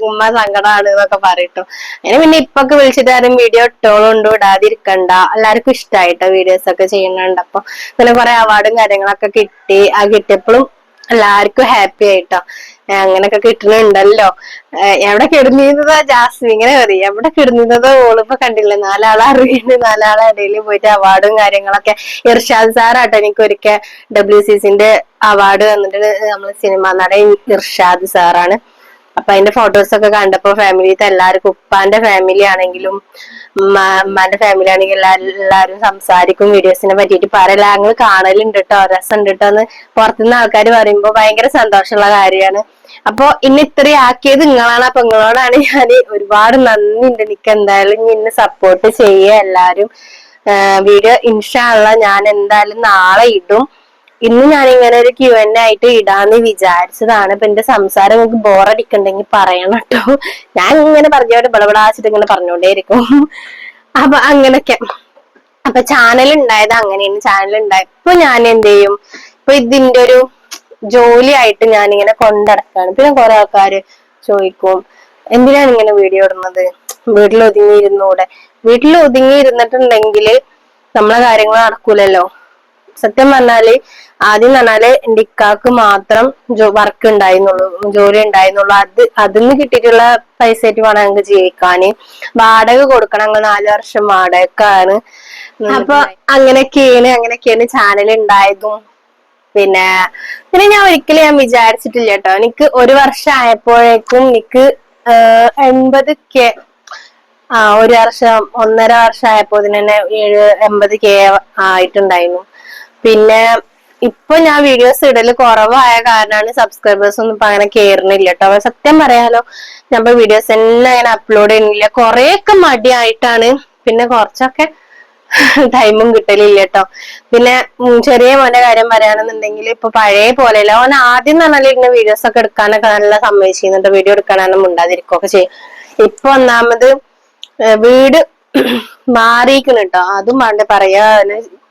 ഉമ്മ സങ്കടമാണ് എന്നൊക്കെ പറയട്ടോ. അങ്ങനെ പിന്നെ ഇപ്പൊക്കെ വിളിച്ചിട്ട് ആരും വീഡിയോ ഇട്ടോളുണ്ടോ ഇടാതിരിക്കണ്ട, എല്ലാവർക്കും ഇഷ്ടമായിട്ടോ വീഡിയോസ് ഒക്കെ ചെയ്യുന്നുണ്ട്. അപ്പൊ പിന്നെ കുറെ അവാർഡും കാര്യങ്ങളൊക്കെ കിട്ടി. കിട്ടിയപ്പോഴും എല്ലാവർക്കും ഹാപ്പി ആയിട്ടോ. അങ്ങനെയൊക്കെ കിട്ടുന്നുണ്ടല്ലോ. എവിടെ കിടന്നിരുന്നതാ ജാസ്മി ഇങ്ങനെ പറയും, എവിടെ കിടന്നിരുന്നതോ ഓളിപ്പോ കണ്ടില്ലേ 4 ആളെ അറിയുന്നു, 4 ആളെ ഇടയിൽ പോയിട്ട് അവാർഡും കാര്യങ്ങളൊക്കെ. ഇർഷാദ് സാറാട്ടോ എനിക്ക് ഒരിക്കൽ WCCന്റെ അവാർഡ് വന്നിട്ട്, നമ്മള് സിനിമ നടൻ ഇർഷാദ് സാറാണ്. അപ്പൊ അതിന്റെ ഫോട്ടോസ് ഒക്കെ കണ്ടപ്പോ ഫാമിലിത്തെ എല്ലാവർക്കും, ഉപ്പാന്റെ ഫാമിലി ആണെങ്കിലും ഉമ്മാന്റെ ഫാമിലി ആണെങ്കിലും എല്ലാരും സംസാരിക്കും വീഡിയോസിനെ പറ്റിയിട്ട്. പറയല ഞങ്ങൾ കാണലുണ്ട് കേട്ടോ, രസം ഉണ്ട് കേട്ടോ എന്ന് പുറത്തുനിന്ന് ആൾക്കാർ പറയുമ്പോ ഭയങ്കര സന്തോഷമുള്ള കാര്യമാണ്. അപ്പൊ ഇന്ന് ഇത്രയും ആക്കിയത് നിങ്ങളാണ്. അപ്പൊ നിങ്ങളോടാണ് ഞാൻ ഒരുപാട് നന്ദിയുണ്ട്. എനിക്ക് എന്തായാലും ഇന്ന് സപ്പോർട്ട് ചെയ്യുക എല്ലാരും. വീഡിയോ ഇൻഷാ അല്ലാഹ് ഞാൻ എന്തായാലും നാളെ ഇടും. ഇന്ന് ഞാൻ ഇങ്ങനെ ഒരു Q&A ആയിട്ട് ഇടാന്ന് വിചാരിച്ചതാണ്. ഇപ്പൊ എന്റെ സംസാരം നിങ്ങൾക്ക് ബോറടിക്കണ്ടെങ്കിൽ പറയണം കേട്ടോ. ഞാൻ ഇങ്ങനെ പറഞ്ഞോണ്ട് ബളബളാച്ചിട്ട് ഇങ്ങനെ പറഞ്ഞോണ്ടേയിരിക്കും. അപ്പൊ അങ്ങനൊക്കെ. അപ്പൊ ചാനൽ ഉണ്ടായത് അങ്ങനെയാണ്. ചാനൽ ഉണ്ടായപ്പോ ഞാൻ എന്ത് ചെയ്യും, ഇപ്പൊ ഇതിന്റെ ഒരു ജോലിയായിട്ട് ഞാനിങ്ങനെ കൊണ്ടടക്കാണ്. പിന്നെ കുറെ ആൾക്കാര് ചോദിക്കും എന്തിനാണ് ഇങ്ങനെ വീഡിയോ ഇടുന്നത്, വീട്ടിൽ ഒതുങ്ങിയിരുന്നൂടെ. വീട്ടിൽ ഒതുങ്ങിയിരുന്നിട്ടുണ്ടെങ്കിൽ നമ്മളെ കാര്യങ്ങൾ നടക്കൂലല്ലോ. സത്യം പറഞ്ഞാല് ആദ്യം പറഞ്ഞാല് എന്റെ ഇക്കാക്ക് മാത്രം വർക്ക് ഉണ്ടായിരുന്നുള്ളൂ, ജോലി ഉണ്ടായിരുന്നുള്ളൂ. അതിന്ന് കിട്ടിയിട്ടുള്ള പൈസ ആയിട്ട് വേണം ഞങ്ങൾക്ക് ജീവിക്കാന്. വാടക കൊടുക്കണം, ഞങ്ങൾ 4 വർഷം വാടകക്കാണ്. അപ്പൊ അങ്ങനെയൊക്കെയാണ് ചാനൽ ഉണ്ടായതും. പിന്നെ ഞാൻ ഒരിക്കലും വിചാരിച്ചിട്ടില്ല കേട്ടോ. എനിക്ക് 1 വർഷം ആയപ്പോഴേക്കും എനിക്ക് 80K, 1 വർഷം 1.5 വർഷം ആയപ്പോ തന്നെ 80K ആയിട്ടുണ്ടായിരുന്നു. പിന്നെ ഇപ്പൊ ഞാൻ വീഡിയോസ് ഇടല് കുറവായ കാരണമാണ് സബ്സ്ക്രൈബേഴ്സ് ഒന്നും ഇപ്പൊ അങ്ങനെ കേറുന്നില്ല കേട്ടോ. സത്യം പറയാലോ, നമ്മൾ വീഡിയോസ് തന്നെ അങ്ങനെ അപ്ലോഡ് ചെയ്യുന്നില്ല. കുറെയൊക്കെ മടിയായിട്ടാണ്, പിന്നെ കുറച്ചൊക്കെ ടൈമും കിട്ടലില്ല കേട്ടോ. പിന്നെ ചെറിയ മോന്റെ കാര്യം പറയുകയാണെന്നുണ്ടെങ്കിൽ ഇപ്പൊ പഴയ പോലെയല്ല. ഓൻ ആദ്യം പറഞ്ഞാൽ ഇങ്ങനെ വീഡിയോസ് ഒക്കെ എടുക്കാനൊക്കെ നല്ല സമ്മതിച്ചിരുന്നുണ്ട്, വീഡിയോ എടുക്കാനൊന്നും ഉണ്ടാതിരിക്കുകയൊക്കെ ചെയ്യും. ഇപ്പൊ ഒന്നാമത് വീട് മാറിയിരിക്കണം കേട്ടോ. അതും വേണ്ട പറയാ.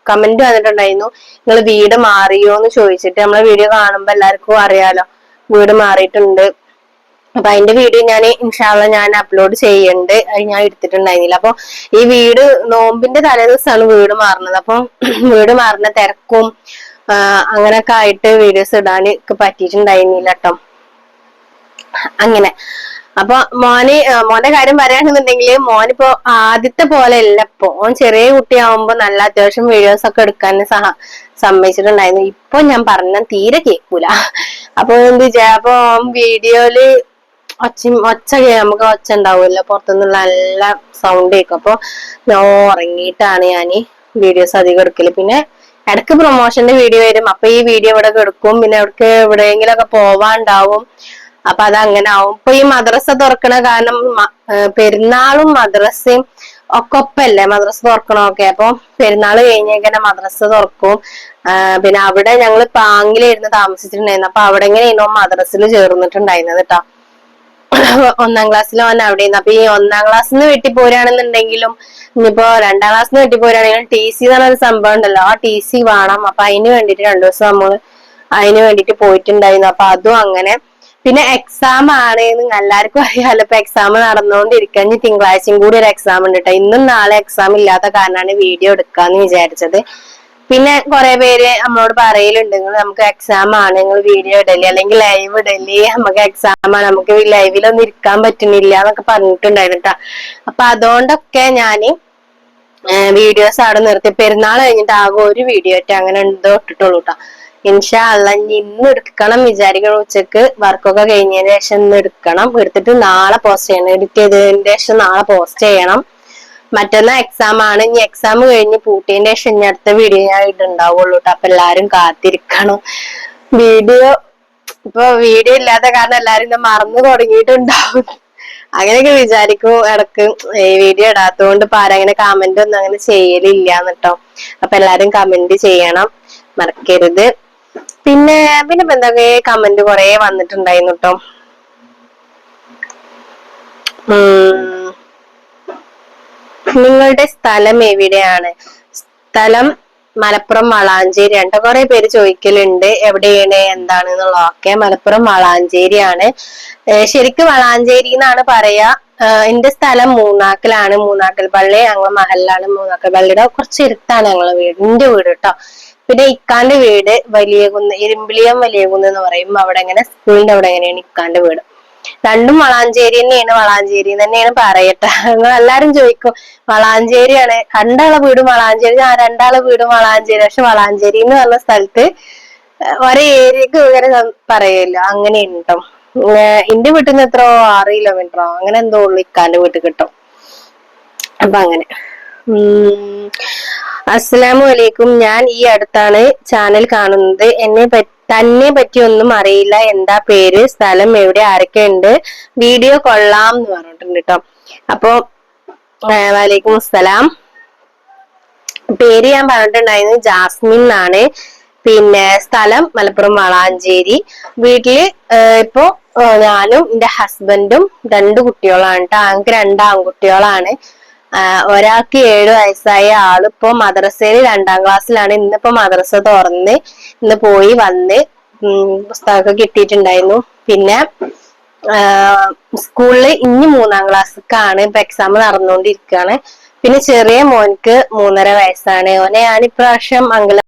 കമന്റ് വന്നിട്ടുണ്ടായിരുന്നു നിങ്ങൾ വീട് മാറിയോന്ന് ചോദിച്ചിട്ട്. നമ്മളെ വീഡിയോ കാണുമ്പോ എല്ലാവർക്കും അറിയാലോ വീട് മാറിയിട്ടുണ്ട്. അപ്പൊ അതിന്റെ വീഡിയോ ഞാൻ ഇൻഷാ അല്ലാഹ് ഞാൻ അപ്ലോഡ് ചെയ്യുന്നുണ്ട്. അത് ഞാൻ എടുത്തിട്ടുണ്ടായിരുന്നില്ല. അപ്പൊ ഈ വീട് നോമ്പിന്റെ തലേദിവസമാണ് വീട് മാറുന്നത്. അപ്പൊ വീട് മാറുന്ന തിരക്കും അങ്ങനെയൊക്കെ ആയിട്ട് വീഡിയോസ് ഇടാൻ പറ്റിയിട്ടുണ്ടായിരുന്നില്ല കേട്ടോ. അങ്ങനെ അപ്പൊ മോന്റെ കാര്യം പറയുകയാണെന്നുണ്ടെങ്കിൽ മോനിപ്പോ ആദ്യത്തെ പോലെ അല്ല. ഇപ്പൊ ഓൻ ചെറിയ കുട്ടിയാവുമ്പോ നല്ല അത്യാവശ്യം വീഡിയോസ് ഒക്കെ എടുക്കാൻ സമ്മതിച്ചിട്ടുണ്ടായിരുന്നു. ഇപ്പൊ ഞാൻ പറഞ്ഞ തീരെ കേൾക്കൂല. അപ്പൊ അപ്പൊ വീഡിയോയില് ഒച്ച നമുക്ക് ഒച്ച ഉണ്ടാവുമല്ലോ, പുറത്തുനിന്നുള്ള നല്ല സൗണ്ട് കേൾക്കും. അപ്പൊ ഞാൻ ഉറങ്ങിയിട്ടാണ് ഞാൻ വീഡിയോസ് അധികം എടുക്കല്. പിന്നെ ഇടക്ക് പ്രൊമോഷന്റെ വീഡിയോ വരും, അപ്പൊ ഈ വീഡിയോ ഇവിടെ എടുക്കും. പിന്നെ അവർക്ക് എവിടെയെങ്കിലും ഒക്കെ പോവാണ്ടാവും, അപ്പൊ അതങ്ങനെ ആവും. ഇപ്പൊ ഈ മദ്രസ തുറക്കണ കാരണം പെരുന്നാളും മദ്രസയും ഒക്കെ ഒപ്പല്ലേ, മദ്രസ തുറക്കണമൊക്കെ. അപ്പൊ പെരുന്നാൾ കഴിഞ്ഞേക്കന്നെ മദ്രസ തുറക്കും. പിന്നെ അവിടെ ഞങ്ങള് പാങ്ങിലായിരുന്നു താമസിച്ചിട്ടുണ്ടായിരുന്നു. അപ്പൊ അവിടെ എങ്ങനെയായിരുന്നു മദ്രസിൽ ചേർന്നിട്ടുണ്ടായിരുന്നത് കേട്ടോ. 1-ാം ക്ലാസ്സിൽ അവൻ അവിടെയിരുന്നു. അപ്പൊ ഈ 1-ാം ക്ലാസ്സിന്ന് വെട്ടി പോരാണെന്നുണ്ടെങ്കിലും ഇനിയിപ്പോ 2-ാം ക്ലാസ്സിന്ന് വെട്ടി പോരാണെങ്കിലും TC എന്ന് പറഞ്ഞൊരു സംഭവം ഉണ്ടല്ലോ, ആ TC വേണം. അപ്പൊ അതിന് വേണ്ടിട്ട് 2 ദിവസം നമ്മള് അതിന് വേണ്ടിട്ട് പോയിട്ടുണ്ടായിരുന്നു. അപ്പൊ അതും അങ്ങനെ. പിന്നെ എക്സാം ആണ് എല്ലാവർക്കും അറിയാലോ, ഇപ്പൊ എക്സാം നടന്നുകൊണ്ടിരിക്കുക. ഇനി തിങ്കളാഴ്ചയും കൂടി ഒരു എക്സാം ഉണ്ട് കേട്ടോ. ഇന്നും നാളെ എക്സാം ഇല്ലാത്ത കാരണമാണ് വീഡിയോ എടുക്കാന്ന് വിചാരിച്ചത്. പിന്നെ കുറെ പേര് നമ്മളോട് പറയലുണ്ട്, നിങ്ങൾ നമുക്ക് എക്സാം ആണ്, നിങ്ങൾ വീഡിയോ ഇടല്ലേ അല്ലെങ്കിൽ ലൈവ് ഇടല്ലേ, നമുക്ക് എക്സാം ആണ്, നമുക്ക് ലൈവിലൊന്നും ഇരിക്കാൻ പറ്റുന്നില്ല എന്നൊക്കെ പറഞ്ഞിട്ടുണ്ടായിരുന്നു കേട്ടോ. അപ്പൊ അതുകൊണ്ടൊക്കെ ഞാന് വീഡിയോസ് അവിടെ നിർത്തി. പെരുന്നാൾ കഴിഞ്ഞിട്ട് ആകെ ഒരു വീഡിയോ ആയിട്ട് അങ്ങനെ എന്തോ ഇട്ടിട്ടുള്ളൂ കേട്ടോ. ഇൻഷാ അല്ലാഹ് ഇന്ന് എടുക്കണം വിചാരിക്കണം. ഉച്ചക്ക് വർക്കൊക്കെ കഴിഞ്ഞതിന് ശേഷം ഇന്ന് എടുക്കണം. എടുത്തിട്ട് നാളെ പോസ്റ്റ് ചെയ്യണം. എഡിറ്റ് ചെയ്തതിന് ശേഷം നാളെ പോസ്റ്റ് ചെയ്യണം. മറ്റന്നാ എക്സാം ആണ്. ഇനി എക്സാം കഴിഞ്ഞ് പൂട്ടിയതിന്റെ ശേഷം ഇനി അടുത്ത വീഡിയോ ഞാൻ ഇട്ടുണ്ടാവുള്ളൂ കേട്ടോ. അപ്പൊ എല്ലാരും കാത്തിരിക്കണം. ഇപ്പൊ വീഡിയോ ഇല്ലാത്ത കാരണം എല്ലാരും ഇന്ന് മറന്നു തുടങ്ങിയിട്ടുണ്ടാവും. അങ്ങനെയൊക്കെ വിചാരിക്കും ഇടക്ക്. വീഡിയോ ഇടാത്തതുകൊണ്ട് ഇപ്പൊ ആരങ്ങനെ കമന്റ് ഒന്നും അങ്ങനെ ചെയ്യലില്ല കേട്ടോ. അപ്പൊ എല്ലാരും കമന്റ് ചെയ്യണം, മറക്കരുത്. പിന്നെ എന്തൊക്കെ കമന്റ് കൊറേ വന്നിട്ടുണ്ടായിരുന്നു കേട്ടോ. നിങ്ങളുടെ സ്ഥലം എവിടെയാണ്? സ്ഥലം മലപ്പുറം വളാഞ്ചേരി ആണ്. കുറെ പേര് ചോദിക്കലുണ്ട് എവിടെയാണ് എന്താണ് എന്നുള്ളതൊക്കെ. മലപ്പുറം വളാഞ്ചേരിയാണ്. ശരിക്കും വളാഞ്ചേരി എന്നാണ് പറയാ. എന്റെ സ്ഥലം മൂന്നാക്കലാണ്. മൂന്നാക്കൽ പള്ളി ഞങ്ങളെ മഹലിലാണ്. മൂന്നാക്കൽ പള്ളിയുടെ കുറച്ച് ഇരുത്താണ് ഞങ്ങളെ വീട്, എന്റെ വീട് കേട്ടോ. പിന്നെ ഇക്കാന്റെ വീട് വലിയകുന്ന്, ഇരുമ്പിളിയം വലിയകുന്ന് എന്ന് പറയും. അവിടെ എങ്ങനെ സ്കൂളിന്റെ അവിടെ എങ്ങനെയാണ് ഇക്കാന്റെ വീട്. രണ്ടും വളാഞ്ചേരി തന്നെയാണ്, വളാഞ്ചേരി തന്നെയാണ് പറയട്ടെ. നിങ്ങൾ എല്ലാരും ചോദിക്കും വളാഞ്ചേരിയാണ്, രണ്ടാളെ വീടും വളാഞ്ചേരി. 2 വീടും വളാഞ്ചേരി, പക്ഷെ വളാഞ്ചേരി എന്ന് പറഞ്ഞ സ്ഥലത്ത് ഒരേ ഏരിയക്ക് ഇങ്ങനെ പറയല്ലോ, അങ്ങനെയാണ് കേട്ടോ. എന്റെ വീട്ടിൽ നിന്ന് എത്രയോ 6 കിലോമീറ്ററോ അങ്ങനെ എന്തോ ഉള്ളു ഇക്കാന്റെ വീട്ടിൽ കിട്ടും. അപ്പൊ അങ്ങനെ. അസ്സലാമു അലൈക്കും. ഞാൻ ഈ അടുത്താണ് ചാനൽ കാണുന്നത്. തന്നെ പറ്റി ഒന്നും അറിയില്ല. എന്താ പേര്, സ്ഥലം എവിടെ, ആരൊക്കെ ഉണ്ട്, വീഡിയോ കൊള്ളാം എന്ന് പറഞ്ഞിട്ടുണ്ട് കേട്ടോ. അപ്പൊ വലൈക്കും അസ്സലാം. പേര് ഞാൻ പറഞ്ഞിട്ടുണ്ടായിരുന്നു, ജാസ്മിൻ എന്നാണ്. പിന്നെ സ്ഥലം മലപ്പുറം വളാഞ്ചേരി. വീട്ടില് ഇപ്പൊ ഞാനും എന്റെ ഹസ്ബൻഡും 2 കുട്ടികളാണ് കേട്ടോ. ഞങ്ങൾക്ക് 2 ആൺകുട്ടികളാണ്. ഒരാൾക്ക് 7 വയസ്സായ ആളിപ്പോ മദ്രസയിൽ 2-ാം ക്ലാസ്സിലാണ്. ഇന്നിപ്പോ മദ്രസ തുറന്ന് ഇന്ന് പോയി വന്ന് പുസ്തകമൊക്കെ കിട്ടിയിട്ടുണ്ടായിരുന്നു. പിന്നെ സ്കൂളില് ഇനി 3-ാം ക്ലാസ്സിലേക്കാണ്. ഇപ്പൊ എക്സാം നടന്നുകൊണ്ടിരിക്കുകയാണ്. പിന്നെ ചെറിയ മോൻക്ക് 3.5 വയസ്സാണ്. ഓനെ ഞാൻ ഇപ്രാവശ്യം